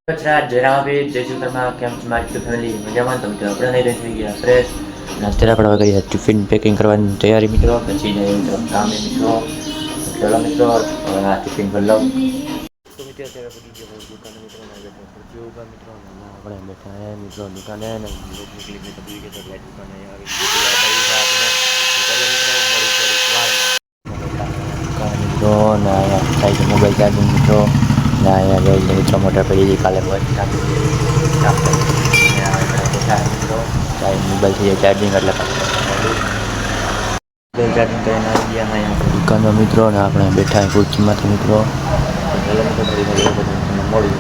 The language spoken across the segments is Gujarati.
ગુજરાત જણાવી જય શ્રી કૃષ્ણ કેમ છે મારી ફેમિલી મજામાં તો મિત્રો આપણે નહીં થઈ ગયા ફ્રેશ નાસ્તા આપણે કરી ટિફિન પેકિંગ કરવાની તૈયારી મિત્રો પછી જઈએ મિત્રો કામે મિત્રો ચલો મિત્રો હવે આ ટિફિન ભરી લઉં તો મિત્રો અત્યારે પડી ગયો દુકાને મિત્રો મિત્રો આપણે બેઠા હે મિત્રો દુકાને ને નીકળી તો પડી ગયો એટલે દુકાને આવી મિત્રો ને થાય છે મોબાઈલ ચાર્જિંગ મિત્રો ના અહીંયા જોઈ મિત્રો મોટર પડી કાલે મિત્રો મોબાઈલ થઈ ચાર્જિંગ એટલે મોબાઈલ ચાર્જિંગ કરીને આવી ગયા અહીંયા દુકાનમાં મિત્રો ને આપણે બેઠા ખુરશીમાંથી મિત્રો મોડું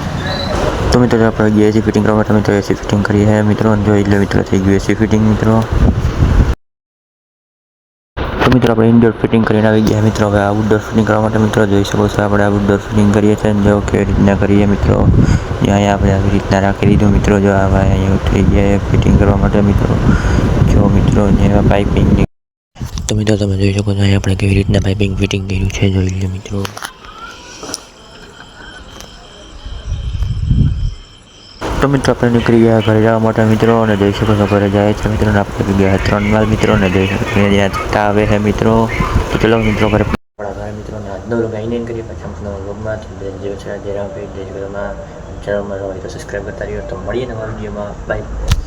તો મિત્રો આપણે ગયા એસી ફિટિંગ કરવા માટે મિત્રો એસી ફિટિંગ કરી છે મિત્રો જોઈ લે મિત્રો થઈ ગયું એસી ફિટિંગ મિત્રો તો મિત્રો આપણે ઇન્ડોર ફિટિંગ કરીને આવી ગયા મિત્રો હવે આઉટડોર ફિટિંગ કરવા માટે મિત્રો જોઈ શકો છો આપણે આઉટડોર ફિટિંગ કરીએ છીએ જો કેવી રીતના કરીએ મિત્રો અહીંયા આપણે આવી રીતના રાખી દીધું મિત્રો જો આવા અહીંયા થઈ ગયા ફિટિંગ કરવા માટે મિત્રો જો મિત્રો જેવા પાઇપિંગ તો મિત્રો તમે જોઈ શકો છો અહીંયા આપણે કેવી રીતના પાઇપિંગ ફિટિંગ કર્યું છે જોઈ લો મિત્રો તો મિત્રો આપણે નીકળી ગયા ઘરે જવા માટે મિત્રો અને જોઈ શકો છો ઘરે જાય છે મિત્રો આપણે ગયા 3 માલ મિત્રો ને જોઈ શકો છો ત્યાં છતાં આવે છે મિત્રો તો ચલો મિત્રો ઘરે આપણા ઘરે મિત્રો ને આજનો લોગ આઈને કરીએ પછી આપણે લોગમાં જે છે જે રામ પેજ જે વિડીયોમાં ચેનલમાં હોય તો સબસ્ક્રાઇબ કરતા રહ્યો તો મળીએ નવા વિડીયોમાં બાય